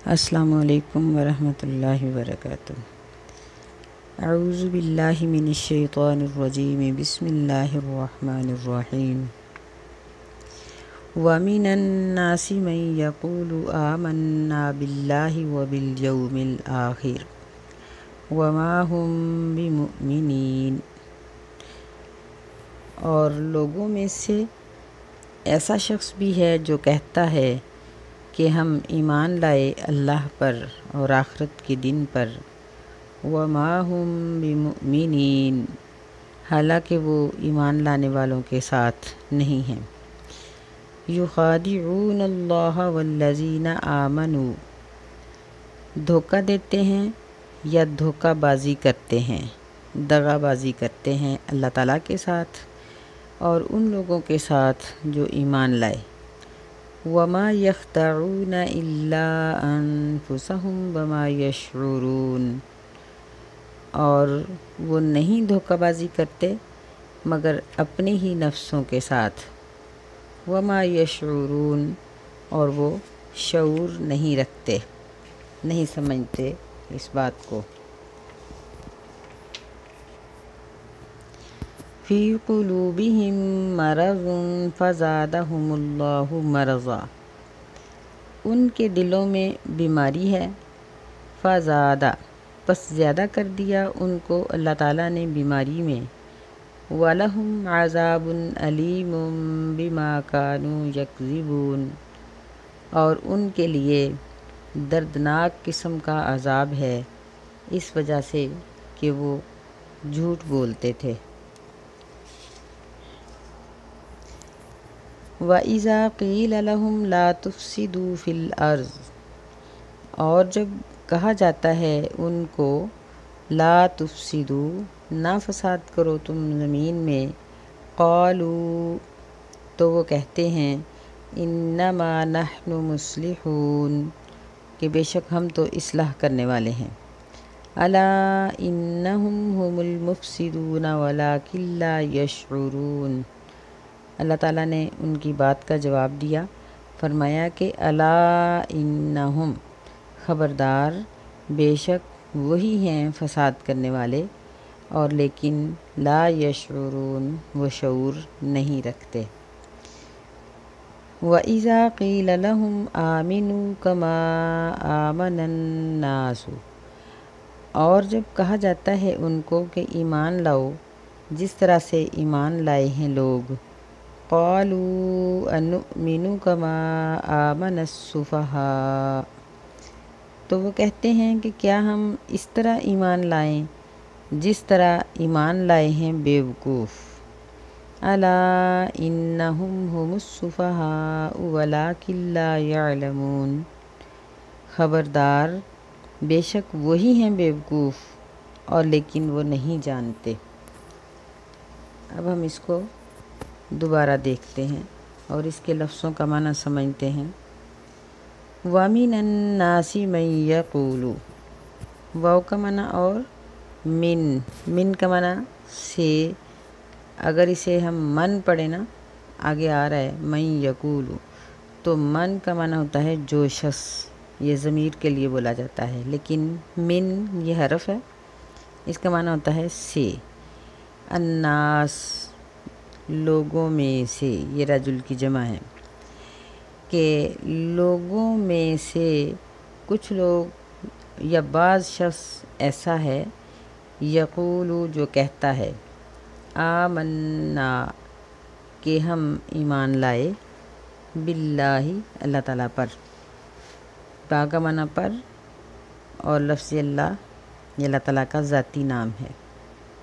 السلام علیکم ورحمۃ اللہ وبرکاتہ۔ اعوذ باللہ من الشیطان الرجیم، بسم اللہ الرحمن الرحیم۔ وَمِنَ النَّاسِ مَن يَقُولُ آمَنَّا بِاللَّهِ وَبِالْيَوْمِ الْآخِرِ وَمَا هُم بِمُؤْمِنِينَ۔ اور لوگوں میں سے ایسا شخص بھی ہے جو کہتا ہے کہ ہم ایمان لائے اللہ پر اور آخرت کے دن پر، وَمَا هُم بِمُؤْمِنِينَ، حالانکہ وہ ایمان لانے والوں کے ساتھ نہیں ہیں۔ يُخَادِعُونَ اللَّهَ وَالَّذِينَ آمَنُوا، دھوکہ دیتے ہیں یا دھوکہ بازی کرتے ہیں، دغا بازی کرتے ہیں اللہ تعالیٰ کے ساتھ اور ان لوگوں کے ساتھ جو ایمان لائے۔ وَمَا يَخْدَعُونَ إِلَّا أَنفُسَهُمْ وَمَا يَشْعُرُونَ، اور وہ نہیں دھوکہ بازی کرتے مگر اپنے ہی نفسوں کے ساتھ۔ وَمَا يَشْعُرُونَ، اور وہ شعور نہیں رکھتے، نہیں سمجھتے اس بات کو۔ فِي قُلُوبِهِم مَّرَضٌ فَزَادَهُمُ اللَّهُ مَرَضًا، ان کے دلوں میں بیماری ہے، فَزَادَ، پس زیادہ کر دیا ان کو اللہ تعالیٰ نے بیماری میں۔ وَلَهُمْ عَذَابٌ أَلِيمٌ بِمَا كَانُوا يَكْذِبُونَ، اور ان کے لیے دردناک قسم کا عذاب ہے اس وجہ سے کہ وہ جھوٹ بولتے تھے۔ وَإِذَا قِيلَ لَهُمْ لَا تُفْسِدُوا فِي الْأَرْضِ، اور جب کہا جاتا ہے ان کو لا تفسدوا، نہ فساد کرو تم زمین میں، قالوا، تو وہ کہتے ہیں انما نحن مصلحون، کہ بے شک ہم تو اصلاح کرنے والے ہیں۔ الا انہم هم المفسدون ولکن لا یشعرون، اللہ تعالیٰ نے ان کی بات کا جواب دیا، فرمایا کہ الا انہم، خبردار، بے شک وہی ہیں فساد کرنے والے، اور لیکن لا یشعرون، وہ شعور نہیں رکھتے۔ وَإِذَا قِيلَ لَهُمْ آمِنُوا كَمَا آمَنَ النَّاسُ، اور جب کہا جاتا ہے ان کو کہ ایمان لاؤ جس طرح سے ایمان لائے ہیں لوگ، قالوا انؤمن كما آمن السفہاء، تو وہ کہتے ہیں کہ کیا ہم اس طرح ایمان لائیں جس طرح ایمان لائے ہیں بیوقوف۔ الا انہم هم السفہاء ولکن لا یعلمون، خبردار، بے شک وہی ہیں بیوقوف اور لیکن وہ نہیں جانتے۔ اب ہم اس کو دوبارہ دیکھتے ہیں اور اس کے لفظوں کا معنی سمجھتے ہیں۔ وَمِنَ النَّاسِ مَن يَقُولُ، واو کا معنی اور من کا معنی سے، اگر اسے ہم من پڑھیں نا، آگے آ رہا ہے من یقول، تو من کا معنی ہوتا ہے جو شخص، یہ ضمیر کے لیے بولا جاتا ہے، لیکن من یہ حرف ہے، اس کا معنی ہوتا ہے سے۔ الناس، لوگوں میں سے، یہ رجل کی جمع ہے، کہ لوگوں میں سے کچھ لوگ یا بعض شخص ایسا ہے، یقول، جو کہتا ہے، آمنا، کہ ہم ایمان لائے، باللہ، اللہ تعالیٰ پر، با کا معنی پر، اور لفظ اللہ، یہ اللہ تعالیٰ کا ذاتی نام ہے۔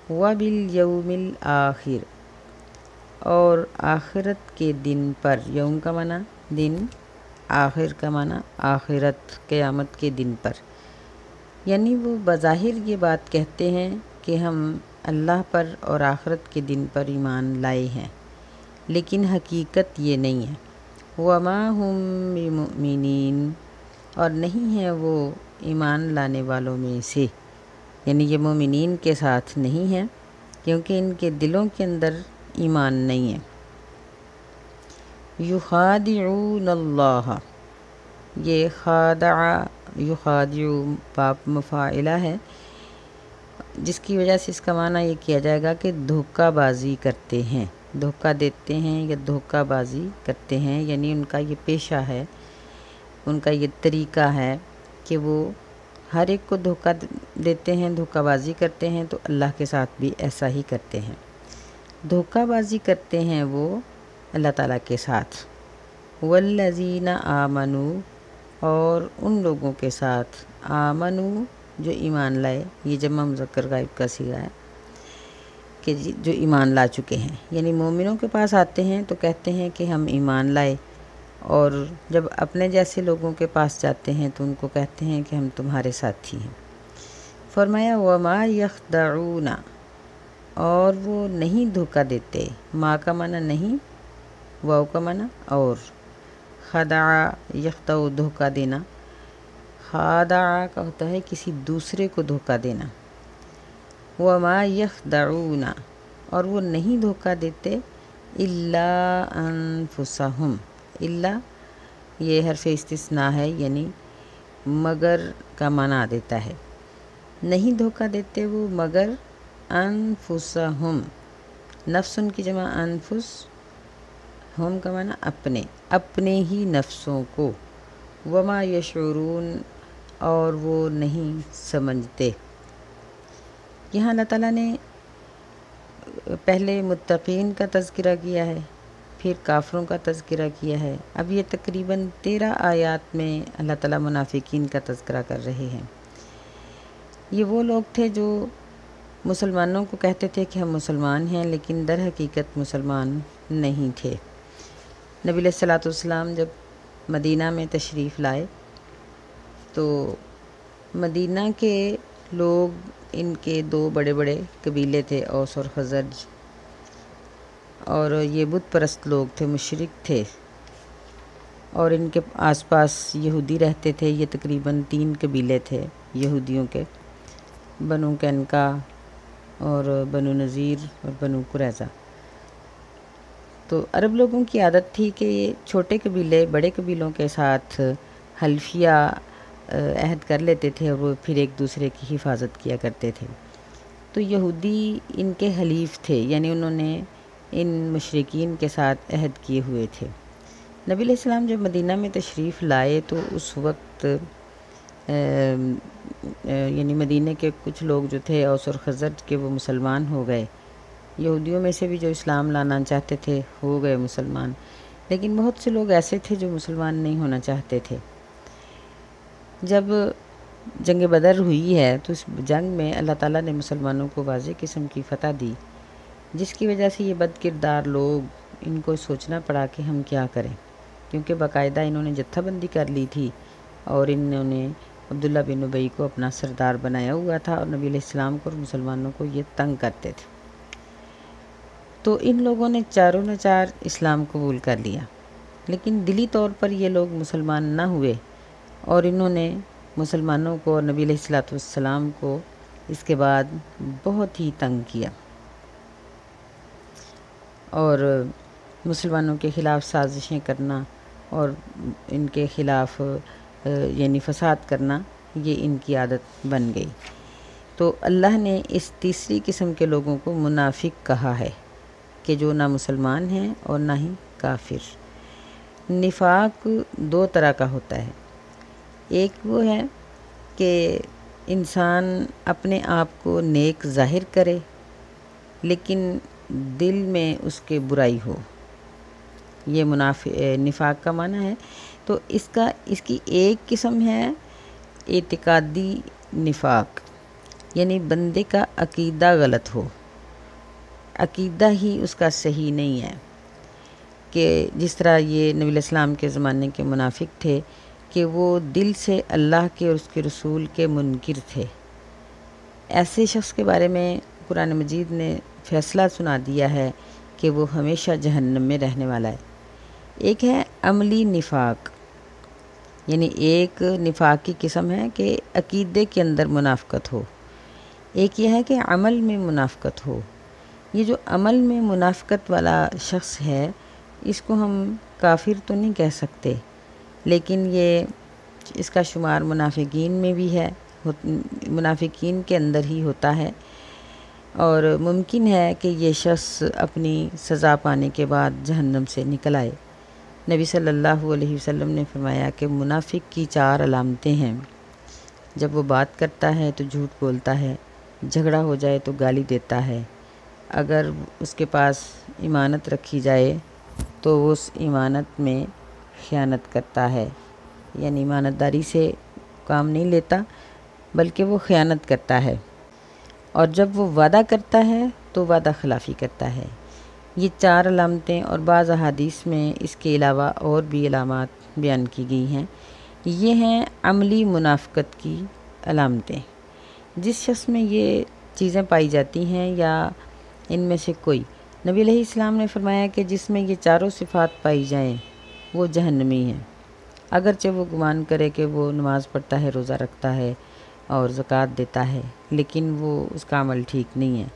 وبالیوم الآخر، اور آخرت کے دن پر، یوم کا معنی دن، آخر کا معنی آخرت، قیامت کے دن پر، یعنی وہ بظاہر یہ بات کہتے ہیں کہ ہم اللہ پر اور آخرت کے دن پر ایمان لائے ہیں، لیکن حقیقت یہ نہیں ہے۔ وما ہم بمؤمنین، اور نہیں ہے وہ ایمان لانے والوں میں سے، یعنی یہ مومنین کے ساتھ نہیں ہیں کیونکہ ان کے دلوں کے اندر ایمان نہیں ہے۔ یخادعون اللہ، یہ خادع یخادع باپ مفاعلہ ہے، جس کی وجہ سے اس کا معنی یہ کیا جائے گا کہ دھوکہ بازی کرتے ہیں، دھوکہ دیتے ہیں یا دھوکہ بازی کرتے ہیں، یعنی ان کا یہ پیشہ ہے، ان کا یہ طریقہ ہے کہ وہ ہر ایک کو دھوکہ دیتے ہیں، دھوکہ بازی کرتے ہیں، تو اللہ کے ساتھ بھی ایسا ہی کرتے ہیں۔ دھوکہ بازی کرتے ہیں وہ اللہ تعالیٰ کے ساتھ، والذین آمنوا، اور ان لوگوں کے ساتھ، آمنوا جو ایمان لائے، یہ جمع مذکر غائب کا صیغہ ہے کہ جو ایمان لا چکے ہیں، یعنی مومنوں کے پاس آتے ہیں تو کہتے ہیں کہ ہم ایمان لائے، اور جب اپنے جیسے لوگوں کے پاس جاتے ہیں تو ان کو کہتے ہیں کہ ہم تمہارے ساتھی ہیں۔ فرمایا وما یخدعون، اور وہ نہیں دھوکہ دیتے، ما کا معنی نہیں، واو کا معنی اور، خدع یخدع دھوکہ دینا، خادع کا ہوتا ہے کسی دوسرے کو دھوکہ دینا، وما یخدعون، اور وہ نہیں دھوکہ دیتے، الا انفسہم، الا یہ حرف استثناء ہے، یعنی مگر کا معنی دیتا ہے، نہیں دھوکہ دیتے وہ مگر انفسہم، نفس ان کی جمع انفس، ہم کا معنی اپنے، اپنے ہی نفسوں کو، وما یشعرون، اور وہ نہیں سمجھتے۔ یہاں اللہ تعالیٰ نے پہلے متقین کا تذکرہ کیا ہے، پھر کافروں کا تذکرہ کیا ہے، اب یہ تقریباً 13 آیات میں اللہ تعالیٰ منافقین کا تذکرہ کر رہے ہیں۔ یہ وہ لوگ تھے جو مسلمانوں کو کہتے تھے کہ ہم مسلمان ہیں، لیکن در حقیقت مسلمان نہیں تھے۔ نبی علیہ الصلوۃ والسلام جب مدینہ میں تشریف لائے تو مدینہ کے لوگ، ان کے 2 بڑے بڑے قبیلے تھے، اوس اور خزرج، اور یہ بت پرست لوگ تھے، مشرک تھے، اور ان کے آس پاس یہودی رہتے تھے۔ یہ تقریباً 3 قبیلے تھے یہودیوں کے، بنو قینقاع اور بنو نذیر اور بنو قریظہ۔ تو عرب لوگوں کی عادت تھی کہ یہ چھوٹے قبیلے بڑے قبیلوں کے ساتھ حلفیہ عہد کر لیتے تھے، اور وہ پھر ایک دوسرے کی حفاظت کیا کرتے تھے۔ تو یہودی ان کے حلیف تھے، یعنی انہوں نے ان مشرکین کے ساتھ عہد کیے ہوئے تھے۔ نبی علیہ السلام جب مدینہ میں تشریف لائے تو اس وقت یعنی مدینہ کے کچھ لوگ جو تھے اوس اور خزرج کے، وہ مسلمان ہو گئے۔ یہودیوں میں سے بھی جو اسلام لانا چاہتے تھے ہو گئے مسلمان، لیکن بہت سے لوگ ایسے تھے جو مسلمان نہیں ہونا چاہتے تھے۔ جب جنگ بدر ہوئی ہے تو اس جنگ میں اللہ تعالیٰ نے مسلمانوں کو واضح قسم کی فتح دی، جس کی وجہ سے یہ بد کردار لوگ، ان کو سوچنا پڑا کہ ہم کیا کریں، کیونکہ باقاعدہ انہوں نے جتھہ بندی کر لی تھی، اور انہوں نے عبداللہ بن ابی کو اپنا سردار بنایا ہوا تھا، اور نبی علیہ السلام کو اور مسلمانوں کو یہ تنگ کرتے تھے۔ تو ان لوگوں نے چاروں نچار اسلام قبول کر لیا، لیکن دلی طور پر یہ لوگ مسلمان نہ ہوئے، اور انہوں نے مسلمانوں کو اور نبی علیہ الصلوۃ والسلام کو اس کے بعد بہت ہی تنگ کیا، اور مسلمانوں کے خلاف سازشیں کرنا اور ان کے خلاف یعنی فساد کرنا، یہ ان کی عادت بن گئی۔ تو اللہ نے اس تیسری قسم کے لوگوں کو منافق کہا ہے، کہ جو نہ مسلمان ہیں اور نہ ہی کافر۔ نفاق 2 طرح کا ہوتا ہے، ایک وہ ہے کہ انسان اپنے آپ کو نیک ظاہر کرے لیکن دل میں اس کے برائی ہو، یہ نفاق کا معنی ہے۔ تو اس کی ایک قسم ہے اعتقادی نفاق، یعنی بندے کا عقیدہ غلط ہو، عقیدہ ہی اس کا صحیح نہیں ہے، کہ جس طرح یہ نبی علیہ السلام کے زمانے کے منافق تھے کہ وہ دل سے اللہ کے اور اس کے رسول کے منکر تھے۔ ایسے شخص کے بارے میں قرآن مجید نے فیصلہ سنا دیا ہے کہ وہ ہمیشہ جہنم میں رہنے والا ہے۔ ایک ہے عملی نفاق، یعنی ایک نفاق کی قسم ہے کہ عقیدے کے اندر منافقت ہو، ایک یہ ہے کہ عمل میں منافقت ہو۔ یہ جو عمل میں منافقت والا شخص ہے، اس کو ہم کافر تو نہیں کہہ سکتے، لیکن یہ اس کا شمار منافقین میں بھی ہے، منافقین کے اندر ہی ہوتا ہے، اور ممکن ہے کہ یہ شخص اپنی سزا پانے کے بعد جہنم سے نکل آئے۔ نبی صلی اللہ علیہ وسلم نے فرمایا کہ منافق کی 4 علامتیں ہیں۔ جب وہ بات کرتا ہے تو جھوٹ بولتا ہے، جھگڑا ہو جائے تو گالی دیتا ہے، اگر اس کے پاس امانت رکھی جائے تو وہ اس امانت میں خیانت کرتا ہے، یعنی امانت داری سے کام نہیں لیتا بلکہ وہ خیانت کرتا ہے، اور جب وہ وعدہ کرتا ہے تو وعدہ خلافی کرتا ہے۔ یہ 4 علامتیں، اور بعض احادیث میں اس کے علاوہ اور بھی علامات بیان کی گئی ہیں، یہ ہیں عملی منافقت کی علامتیں۔ جس شخص میں یہ چیزیں پائی جاتی ہیں یا ان میں سے کوئی، نبی علیہ السلام نے فرمایا کہ جس میں یہ چاروں صفات پائی جائیں وہ جہنمی ہے، اگرچہ وہ گمان کرے کہ وہ نماز پڑھتا ہے، روزہ رکھتا ہے اور زکوٰۃ دیتا ہے، لیکن وہ اس کا عمل ٹھیک نہیں ہے۔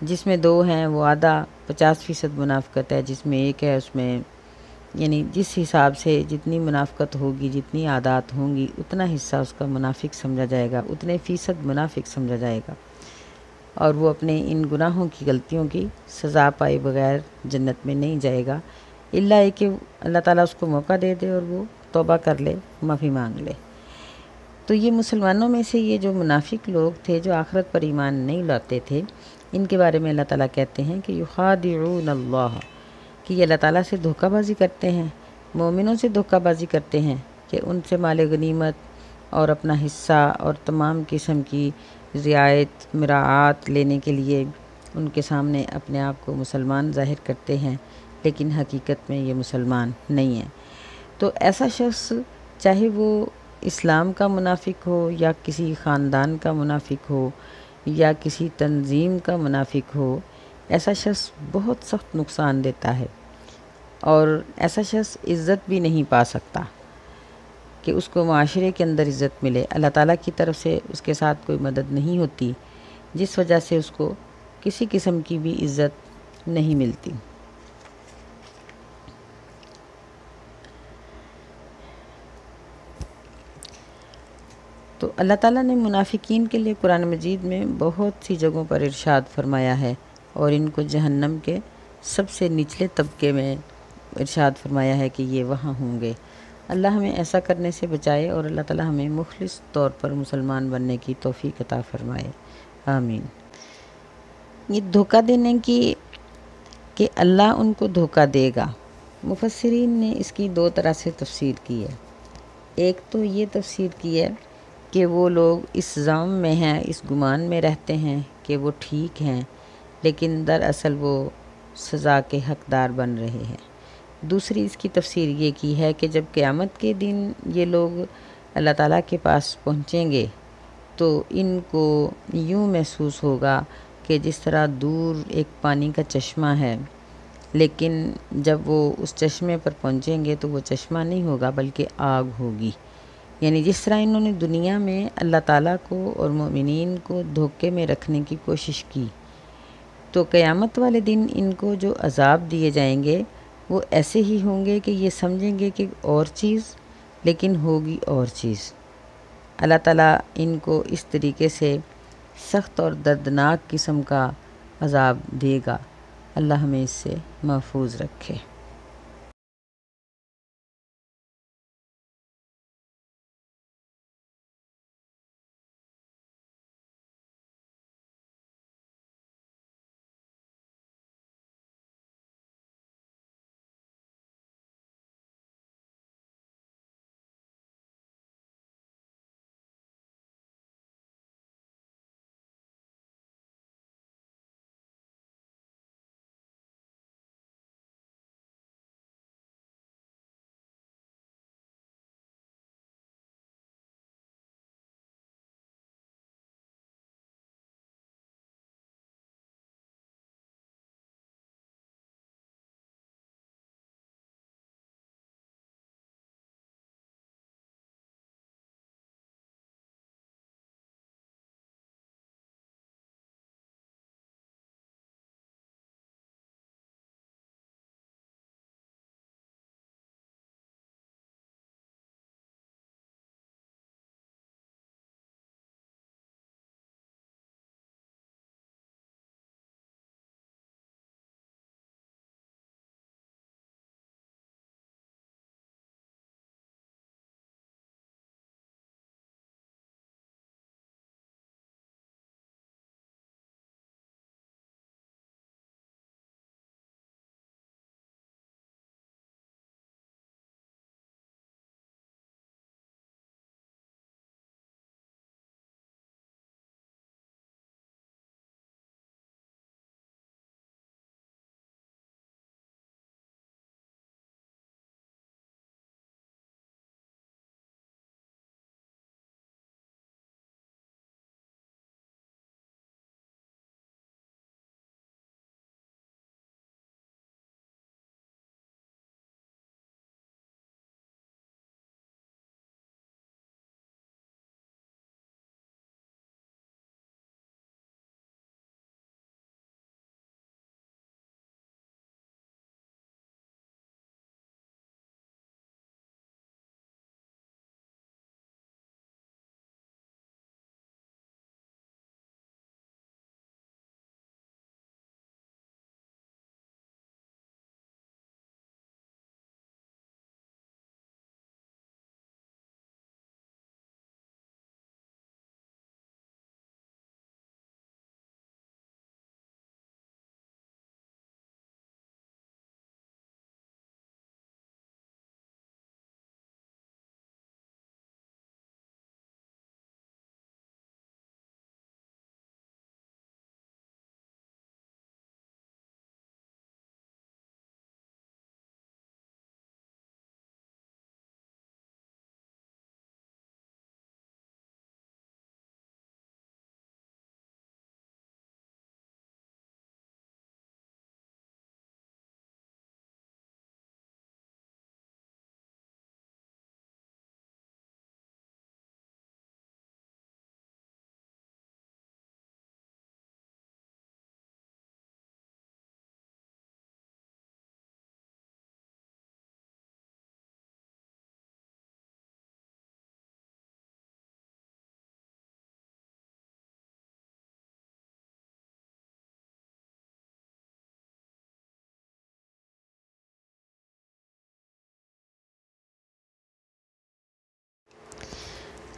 جس میں 2 ہیں وہ آدھا 50% منافقت ہے، جس میں 1 ہے اس میں یعنی جس حساب سے جتنی منافقت ہوگی، جتنی عادات ہوں گی، اتنا حصہ اس کا منافق سمجھا جائے گا، اتنے فیصد منافق سمجھا جائے گا، اور وہ اپنے ان گناہوں کی، غلطیوں کی سزا پائے بغیر جنت میں نہیں جائے گا، الا یہ کہ اللہ تعالیٰ اس کو موقع دے دے اور وہ توبہ کر لے، معافی مانگ لے۔ تو یہ مسلمانوں میں سے یہ جو منافق لوگ تھے، جو آخرت پر ایمان نہیں لاتے تھے، ان کے بارے میں اللہ تعالیٰ کہتے ہیں کہ یخادعون اللہ، کہ یہ اللہ تعالیٰ سے دھوکہ بازی کرتے ہیں، مومنوں سے دھوکہ بازی کرتے ہیں کہ ان سے مال غنیمت اور اپنا حصہ اور تمام قسم کی رعایت مراعات لینے کے لیے ان کے سامنے اپنے آپ کو مسلمان ظاہر کرتے ہیں، لیکن حقیقت میں یہ مسلمان نہیں ہیں۔ تو ایسا شخص چاہے وہ اسلام کا منافق ہو یا کسی خاندان کا منافق ہو یا کسی تنظیم کا منافق ہو، ایسا شخص بہت سخت نقصان دیتا ہے، اور ایسا شخص عزت بھی نہیں پا سکتا کہ اس کو معاشرے کے اندر عزت ملے۔ اللہ تعالیٰ کی طرف سے اس کے ساتھ کوئی مدد نہیں ہوتی، جس وجہ سے اس کو کسی قسم کی بھی عزت نہیں ملتی۔ تو اللہ تعالیٰ نے منافقین کے لیے قرآن مجید میں بہت سی جگہوں پر ارشاد فرمایا ہے، اور ان کو جہنم کے سب سے نچلے طبقے میں ارشاد فرمایا ہے کہ یہ وہاں ہوں گے۔ اللہ ہمیں ایسا کرنے سے بچائے، اور اللہ تعالیٰ ہمیں مخلص طور پر مسلمان بننے کی توفیق عطا فرمائے، آمین۔ یہ دھوکہ دینے کی کہ اللہ ان کو دھوکہ دے گا، مفسرین نے اس کی 2 طرح سے تفسیر کی ہے۔ ایک تو یہ تفسیر کی ہے کہ وہ لوگ اس ظلم میں ہیں، اس گمان میں رہتے ہیں کہ وہ ٹھیک ہیں، لیکن دراصل وہ سزا کے حقدار بن رہے ہیں۔ دوسری اس کی تفسیر یہ کی ہے کہ جب قیامت کے دن یہ لوگ اللہ تعالیٰ کے پاس پہنچیں گے تو ان کو یوں محسوس ہوگا کہ جس طرح دور ایک پانی کا چشمہ ہے، لیکن جب وہ اس چشمے پر پہنچیں گے تو وہ چشمہ نہیں ہوگا بلکہ آگ ہوگی، یعنی جس طرح انہوں نے دنیا میں اللہ تعالیٰ کو اور مومنین کو دھوکے میں رکھنے کی کوشش کی، تو قیامت والے دن ان کو جو عذاب دیے جائیں گے وہ ایسے ہی ہوں گے کہ یہ سمجھیں گے کہ اور چیز، لیکن ہوگی اور چیز۔ اللہ تعالیٰ ان کو اس طریقے سے سخت اور دردناک قسم کا عذاب دے گا، اللہ ہمیں اس سے محفوظ رکھے۔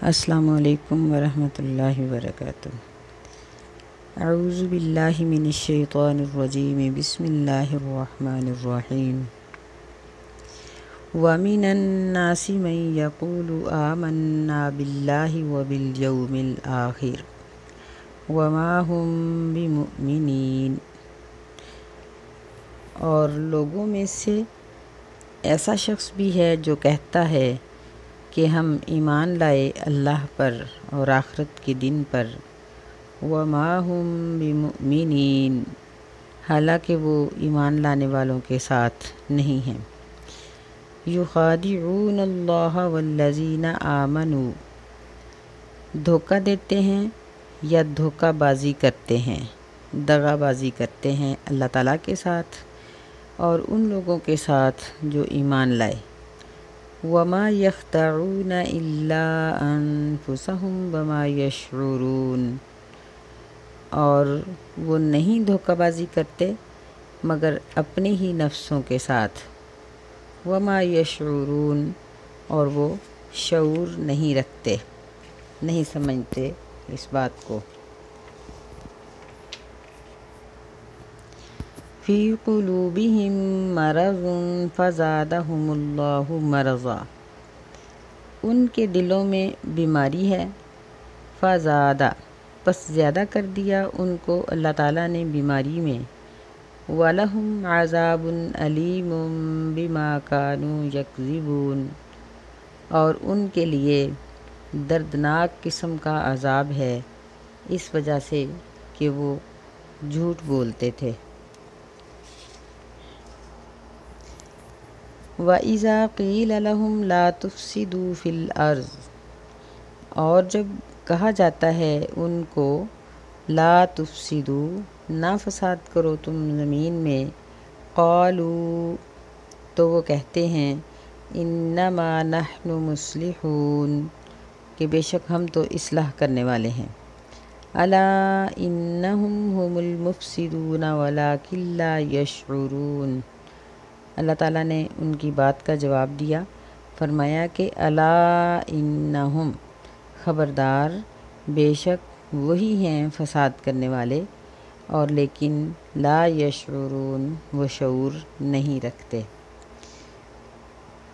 السلام علیکم ورحمۃ اللہ وبرکاتہ۔ اعوذ باللہ من الشیطان الرجیم، بسم اللہ الرحمن الرحیم۔ وَمِنَ النَّاسِ مَن يَقُولُ آمَنَّا بِاللَّهِ وَبِالْيَوْمِ الْآخِرِ وَمَا هُم بِمُؤْمِنِينَ۔ اور لوگوں میں سے ایسا شخص بھی ہے جو کہتا ہے کہ ہم ایمان لائے اللہ پر اور آخرت کے دن پر، وَمَا هُم بِمُؤْمِنِينَ، حالانکہ وہ ایمان لانے والوں کے ساتھ نہیں ہیں۔ يُخَادِعُونَ اللَّهَ وَالَّذِينَ آمَنُوا، دھوکہ دیتے ہیں یا دھوکہ بازی کرتے ہیں، دغا بازی کرتے ہیں اللہ تعالیٰ کے ساتھ اور ان لوگوں کے ساتھ جو ایمان لائے۔ وَمَا يَخْدَعُونَ إِلَّا أَنفُسَهُمْ وَمَا يَشْعُرُونَ، اور وہ نہیں دھوکہ بازی کرتے مگر اپنے ہی نفسوں کے ساتھ۔ وَمَا يَشْعُرُونَ، اور وہ شعور نہیں رکھتے، نہیں سمجھتے اس بات کو۔ فِي قُلُوبِهِم مَّرَضٌ فَزَادَهُمُ اللَّهُ مَرَضًا، ان کے دلوں میں بیماری ہے، فَزَادَ، پس زیادہ کر دیا ان کو اللہ تعالیٰ نے بیماری میں۔ وَلَهُمْ عَذَابٌ أَلِيمٌ بِمَا كَانُوا يَكْذِبُونَ، اور ان کے لیے دردناک قسم کا عذاب ہے اس وجہ سے کہ وہ جھوٹ بولتے تھے۔ وَإِذَا قِيلَ لَهُمْ لَا تُفْسِدُوا فِي الْأَرْضِ، اور جب کہا جاتا ہے ان کو لا تفسدوا، نہ فساد کرو تم زمین میں، قالوا، تو وہ کہتے ہیں انما نحن مصلحون، کہ بے شک ہم تو اصلاح کرنے والے ہیں۔ الا انہم هم المفسدون ولکن لا یشعرون، اللہ تعالیٰ نے ان کی بات کا جواب دیا، فرمایا کہ الا انہم، خبردار، بے شک وہی ہیں فساد کرنے والے، اور لیکن لا یشعرون، وہ شعور نہیں رکھتے۔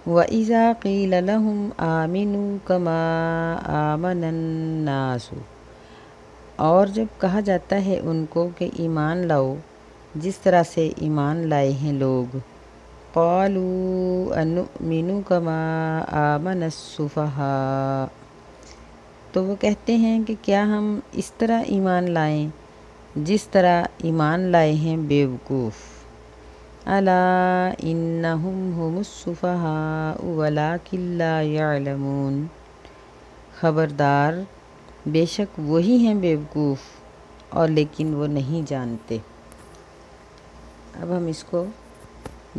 وَإِذَا قِيلَ لَهُمْ آمِنُوا كَمَا آمَنَ النَّاسُ، اور جب کہا جاتا ہے ان کو کہ ایمان لاؤ جس طرح سے ایمان لائے ہیں لوگ، قالوا انؤمن كما آمن السفہاء، تو وہ کہتے ہیں کہ کیا ہم اس طرح ایمان لائیں جس طرح ایمان لائے ہیں بیوقوف۔ الا انہم هم السفہاء ولکن لا یعلمون، خبردار، بے شک وہی ہیں بیوقوف اور لیکن وہ نہیں جانتے۔ اب ہم اس کو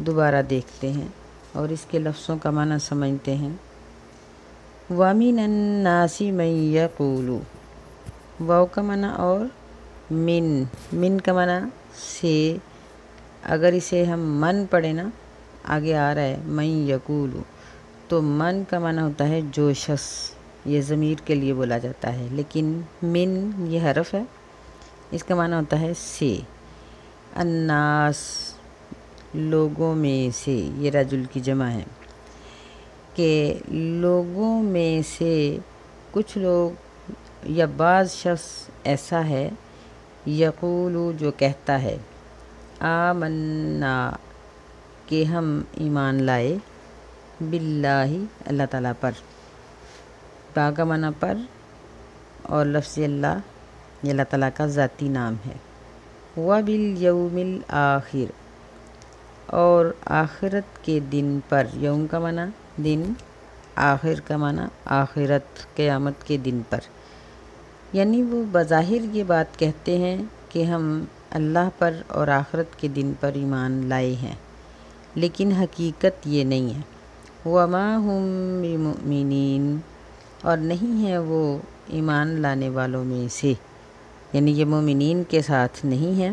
دوبارہ دیکھتے ہیں اور اس کے لفظوں کا معنی سمجھتے ہیں۔ وَمِنَ النَّاسِ مَن يَقُولُ، واو کا معنی اور من کا معنی سے، اگر اسے ہم من پڑھیں نا، آگے آ رہا ہے من یقول، تو من کا معنی ہوتا ہے جو شخص، یہ ضمیر کے لیے بولا جاتا ہے، لیکن من یہ حرف ہے، اس کا معنی ہوتا ہے سے۔ الناس، لوگوں میں سے، یہ رجل کی جمع ہے، کہ لوگوں میں سے کچھ لوگ یا بعض شخص ایسا ہے، یقول، جو کہتا ہے، آمنا، کہ ہم ایمان لائے، باللہ، اللہ تعالیٰ پر، با کا معنی پر، اور لفظ اللہ، یہ اللہ تعالیٰ کا ذاتی نام ہے۔ وبالیوم الآخر، اور آخرت کے دن پر، یوم کا معنی دن، آخر کا معنی آخرت، قیامت کے دن پر، یعنی وہ بظاہر یہ بات کہتے ہیں کہ ہم اللہ پر اور آخرت کے دن پر ایمان لائے ہیں، لیکن حقیقت یہ نہیں ہے۔ وما ہم بمؤمنین، اور نہیں ہے وہ ایمان لانے والوں میں سے، یعنی یہ مومنین کے ساتھ نہیں ہے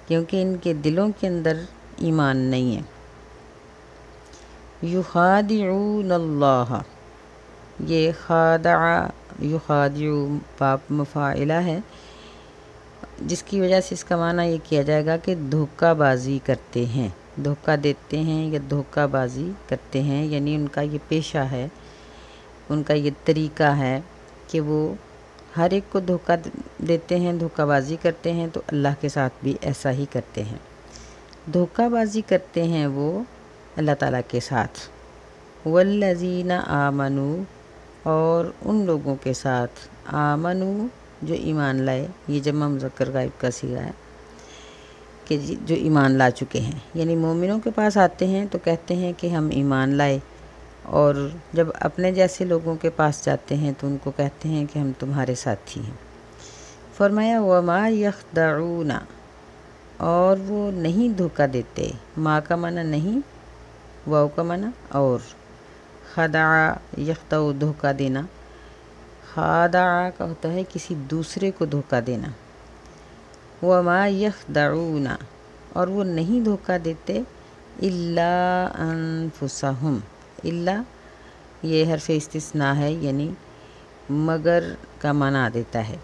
کیونکہ ان کے دلوں کے اندر ایمان نہیں ہے۔ یخادعون اللہ، یہ خادع یخادع باپ مفاعلہ ہے، جس کی وجہ سے اس کا معنی یہ کیا جائے گا کہ دھوکہ بازی کرتے ہیں، دھوکہ دیتے ہیں یا دھوکہ بازی کرتے ہیں، یعنی ان کا یہ پیشہ ہے، ان کا یہ طریقہ ہے کہ وہ ہر ایک کو دھوکہ دیتے ہیں، دھوکہ بازی کرتے ہیں، تو اللہ کے ساتھ بھی ایسا ہی کرتے ہیں۔ دھوکہ بازی کرتے ہیں وہ اللہ تعالیٰ کے ساتھ، والذین آمنوا، اور ان لوگوں کے ساتھ، آمنوا جو ایمان لائے، یہ جمع مذکر غائب کا صیغہ ہے کہ جو ایمان لا چکے ہیں، یعنی مومنوں کے پاس آتے ہیں تو کہتے ہیں کہ ہم ایمان لائے، اور جب اپنے جیسے لوگوں کے پاس جاتے ہیں تو ان کو کہتے ہیں کہ ہم تمہارے ساتھی ہیں۔ فرمایا وما یخدعون، اور وہ نہیں دھوکہ دیتے، ما کا معنی نہیں، واو کا معنی اور، خدع یخدع دھوکہ دینا، خادع کا ہوتا ہے کسی دوسرے کو دھوکہ دینا، وما یخدعون، اور وہ نہیں دھوکہ دیتے، الا انفسہم، الا یہ حرف استثناء ہے، یعنی مگر کا معنی دیتا ہے،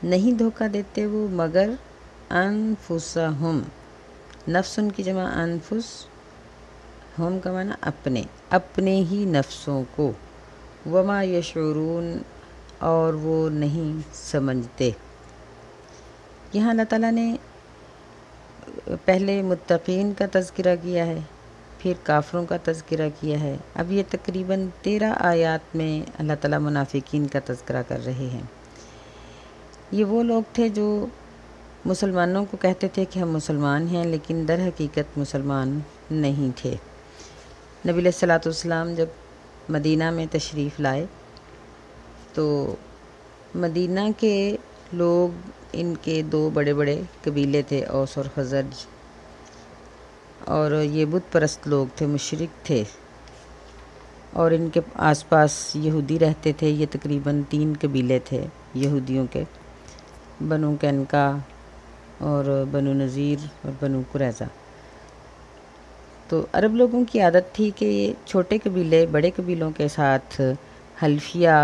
نہیں دھوکہ دیتے وہ مگر انفسہم، نفس ان کی جمع انفس، ہم کا معنی اپنے، اپنے ہی نفسوں کو، وما یشعرون، اور وہ نہیں سمجھتے۔ یہاں اللہ تعالیٰ نے پہلے متقین کا تذکرہ کیا ہے، پھر کافروں کا تذکرہ کیا ہے، اب یہ تقریباً 13 آیات میں اللہ تعالیٰ منافقین کا تذکرہ کر رہے ہیں۔ یہ وہ لوگ تھے جو مسلمانوں کو کہتے تھے کہ ہم مسلمان ہیں، لیکن در حقیقت مسلمان نہیں تھے۔ نبی علیہ الصلوۃ والسلام جب مدینہ میں تشریف لائے تو مدینہ کے لوگ، ان کے 2 بڑے بڑے قبیلے تھے، اوس اور خزرج، اور یہ بت پرست لوگ تھے، مشرک تھے، اور ان کے آس پاس یہودی رہتے تھے۔ یہ تقریباً 3 قبیلے تھے یہودیوں کے، بنو قینقاع اور بنو نذیر اور بنو قریظہ۔ تو عرب لوگوں کی عادت تھی کہ یہ چھوٹے قبیلے بڑے قبیلوں کے ساتھ حلفیہ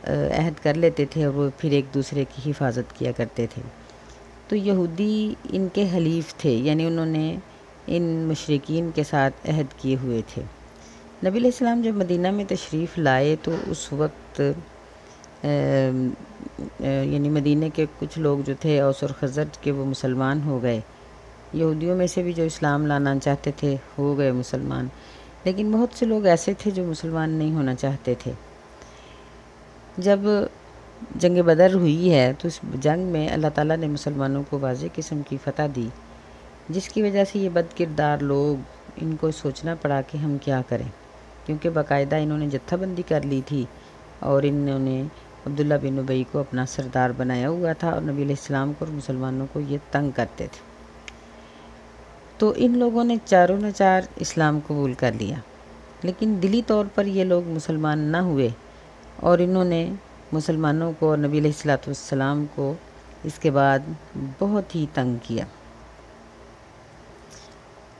عہد کر لیتے تھے، اور وہ پھر ایک دوسرے کی حفاظت کیا کرتے تھے۔ تو یہودی ان کے حلیف تھے، یعنی انہوں نے ان مشرکین کے ساتھ عہد کیے ہوئے تھے۔ نبی علیہ السلام جب مدینہ میں تشریف لائے تو اس وقت یعنی مدینہ کے کچھ لوگ جو تھے اوس اور خزرج کے، وہ مسلمان ہو گئے۔ یہودیوں میں سے بھی جو اسلام لانا چاہتے تھے ہو گئے مسلمان، لیکن بہت سے لوگ ایسے تھے جو مسلمان نہیں ہونا چاہتے تھے۔ جب جنگ بدر ہوئی ہے تو اس جنگ میں اللہ تعالیٰ نے مسلمانوں کو واضح قسم کی فتح دی، جس کی وجہ سے یہ بد کردار لوگ، ان کو سوچنا پڑا کہ ہم کیا کریں، کیونکہ باقاعدہ انہوں نے جتھہ بندی کر لی تھی، اور انہوں نے عبداللہ بن ابی کو اپنا سردار بنایا ہوا تھا، اور نبی علیہ السلام کو اور مسلمانوں کو یہ تنگ کرتے تھے۔ تو ان لوگوں نے چاروں نچار اسلام قبول کر لیا، لیکن دلی طور پر یہ لوگ مسلمان نہ ہوئے، اور انہوں نے مسلمانوں کو اور نبی علیہ الصلوۃ والسلام کو اس کے بعد بہت ہی تنگ کیا،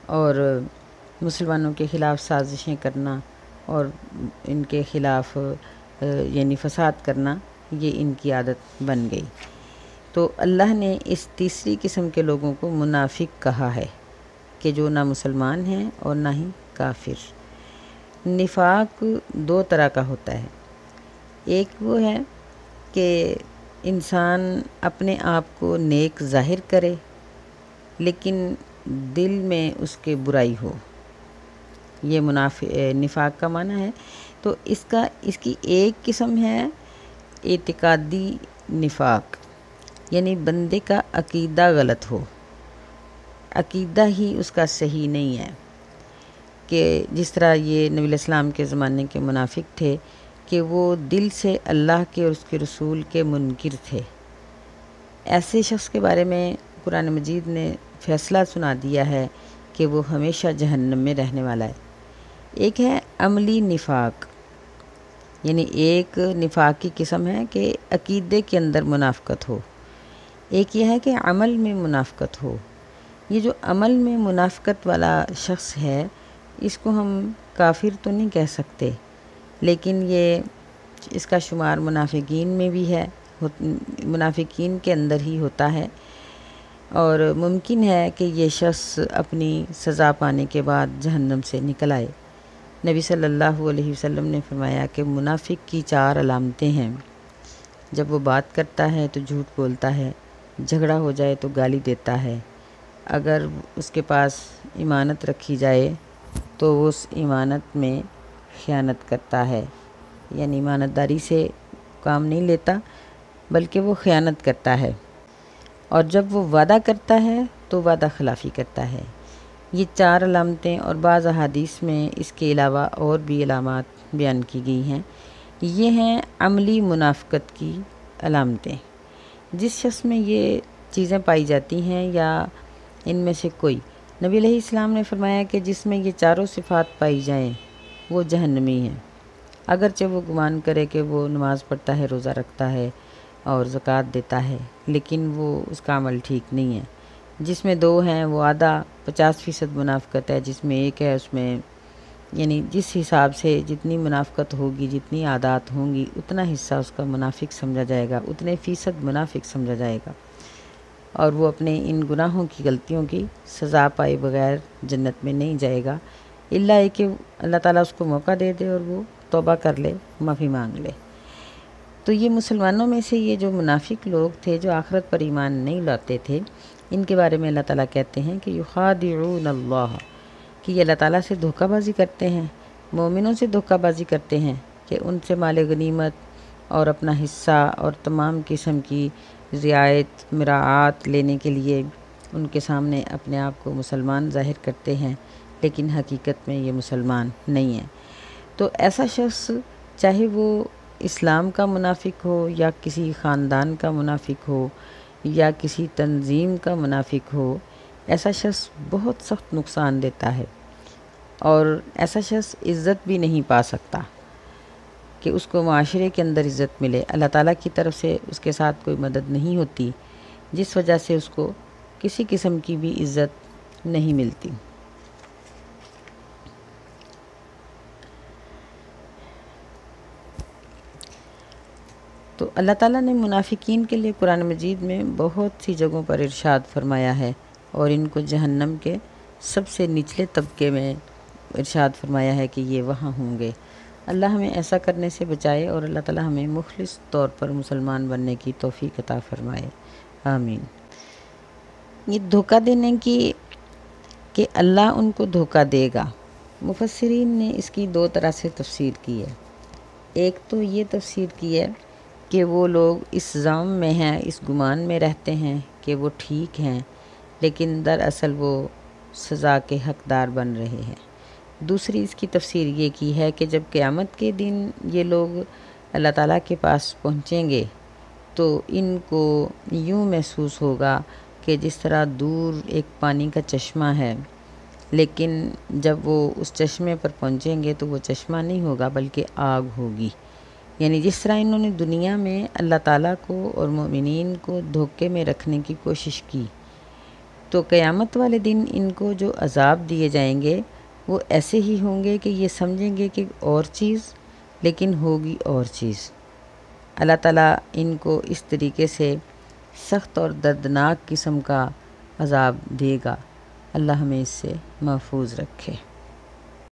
اور مسلمانوں کے خلاف سازشیں کرنا اور ان کے خلاف یعنی فساد کرنا، یہ ان کی عادت بن گئی۔ تو اللہ نے اس تیسری قسم کے لوگوں کو منافق کہا ہے، کہ جو نہ مسلمان ہیں اور نہ ہی کافر۔ نفاق 2 طرح کا ہوتا ہے، ایک وہ ہے کہ انسان اپنے آپ کو نیک ظاہر کرے لیکن دل میں اس کے برائی ہو، یہ نفاق کا معنی ہے۔ تو اس کی ایک قسم ہے اعتقادی نفاق، یعنی بندے کا عقیدہ غلط ہو، عقیدہ ہی اس کا صحیح نہیں ہے، کہ جس طرح یہ نبی علیہ السلام کے زمانے کے منافق تھے کہ وہ دل سے اللہ کے اور اس کے رسول کے منکر تھے۔ ایسے شخص کے بارے میں قرآن مجید نے فیصلہ سنا دیا ہے کہ وہ ہمیشہ جہنم میں رہنے والا ہے۔ ایک ہے عملی نفاق، یعنی ایک نفاق کی قسم ہے کہ عقیدے کے اندر منافقت ہو، ایک یہ ہے کہ عمل میں منافقت ہو۔ یہ جو عمل میں منافقت والا شخص ہے، اس کو ہم کافر تو نہیں کہہ سکتے، لیکن یہ اس کا شمار منافقین میں بھی ہے، منافقین کے اندر ہی ہوتا ہے، اور ممکن ہے کہ یہ شخص اپنی سزا پانے کے بعد جہنم سے نکل آئے۔ نبی صلی اللہ علیہ وسلم نے فرمایا کہ منافق کی 4 علامتیں ہیں۔ جب وہ بات کرتا ہے تو جھوٹ بولتا ہے، جھگڑا ہو جائے تو گالی دیتا ہے، اگر اس کے پاس امانت رکھی جائے تو وہ اس امانت میں خیانت کرتا ہے، یعنی امانت داری سے کام نہیں لیتا بلکہ وہ خیانت کرتا ہے، اور جب وہ وعدہ کرتا ہے تو وعدہ خلافی کرتا ہے۔ یہ 4 علامتیں، اور بعض احادیث میں اس کے علاوہ اور بھی علامات بیان کی گئی ہیں، یہ ہیں عملی منافقت کی علامتیں۔ جس شخص میں یہ چیزیں پائی جاتی ہیں یا ان میں سے کوئی، نبی علیہ السلام نے فرمایا کہ جس میں یہ 4 صفات پائی جائیں وہ جہنمی ہیں، اگرچہ وہ گمان کرے کہ وہ نماز پڑھتا ہے، روزہ رکھتا ہے اور زکوٰۃ دیتا ہے، لیکن وہ اس کا عمل ٹھیک نہیں ہے۔ جس میں 2 ہیں وہ آدھا 50% منافقت ہے، جس میں 1 ہے اس میں یعنی جس حساب سے جتنی منافقت ہوگی، جتنی عادات ہوں گی، اتنا حصہ اس کا منافق سمجھا جائے گا، اتنے فیصد منافق سمجھا جائے گا، اور وہ اپنے ان گناہوں کی، غلطیوں کی سزا پائے بغیر جنت میں نہیں جائے گا، الا یہ کہ اللہ تعالیٰ اس کو موقع دے دے اور وہ توبہ کر لے، معافی مانگ لے۔ تو یہ مسلمانوں میں سے یہ جو منافق لوگ تھے، جو آخرت پر ایمان نہیں لاتے تھے، ان کے بارے میں اللہ تعالیٰ کہتے ہیں کہ یخادعون اللہ، کہ یہ اللہ تعالیٰ سے دھوکہ بازی کرتے ہیں، مومنوں سے دھوکہ بازی کرتے ہیں کہ ان سے مال غنیمت اور اپنا حصہ اور تمام قسم کی رعایت مراعات لینے کے لیے ان کے سامنے اپنے آپ کو مسلمان ظاہر کرتے ہیں، لیکن حقیقت میں یہ مسلمان نہیں ہیں۔ تو ایسا شخص چاہے وہ اسلام کا منافق ہو یا کسی خاندان کا منافق ہو یا کسی تنظیم کا منافق ہو، ایسا شخص بہت سخت نقصان دیتا ہے، اور ایسا شخص عزت بھی نہیں پا سکتا کہ اس کو معاشرے کے اندر عزت ملے۔ اللہ تعالیٰ کی طرف سے اس کے ساتھ کوئی مدد نہیں ہوتی، جس وجہ سے اس کو کسی قسم کی بھی عزت نہیں ملتی۔ تو اللہ تعالیٰ نے منافقین کے لیے قرآن مجید میں بہت سی جگہوں پر ارشاد فرمایا ہے، اور ان کو جہنم کے سب سے نچلے طبقے میں ارشاد فرمایا ہے کہ یہ وہاں ہوں گے۔ اللہ ہمیں ایسا کرنے سے بچائے، اور اللہ تعالیٰ ہمیں مخلص طور پر مسلمان بننے کی توفیق عطا فرمائے، آمین۔ یہ دھوکہ دینے کی کہ اللہ ان کو دھوکہ دے گا، مفسرین نے اس کی 2 طرح سے تفسیر کی ہے۔ ایک تو یہ تفسیر کی ہے کہ وہ لوگ اس ظلم میں ہیں، اس گمان میں رہتے ہیں کہ وہ ٹھیک ہیں، لیکن دراصل وہ سزا کے حقدار بن رہے ہیں۔ دوسری اس کی تفسیر یہ کی ہے کہ جب قیامت کے دن یہ لوگ اللہ تعالیٰ کے پاس پہنچیں گے تو ان کو یوں محسوس ہوگا کہ جس طرح دور ایک پانی کا چشمہ ہے، لیکن جب وہ اس چشمے پر پہنچیں گے تو وہ چشمہ نہیں ہوگا بلکہ آگ ہوگی۔ یعنی جس طرح انہوں نے دنیا میں اللہ تعالیٰ کو اور مومنین کو دھوکے میں رکھنے کی کوشش کی، تو قیامت والے دن ان کو جو عذاب دیے جائیں گے وہ ایسے ہی ہوں گے کہ یہ سمجھیں گے کہ اور چیز، لیکن ہوگی اور چیز۔ اللہ تعالیٰ ان کو اس طریقے سے سخت اور دردناک قسم کا عذاب دے گا۔ اللہ ہمیں اس سے محفوظ رکھے۔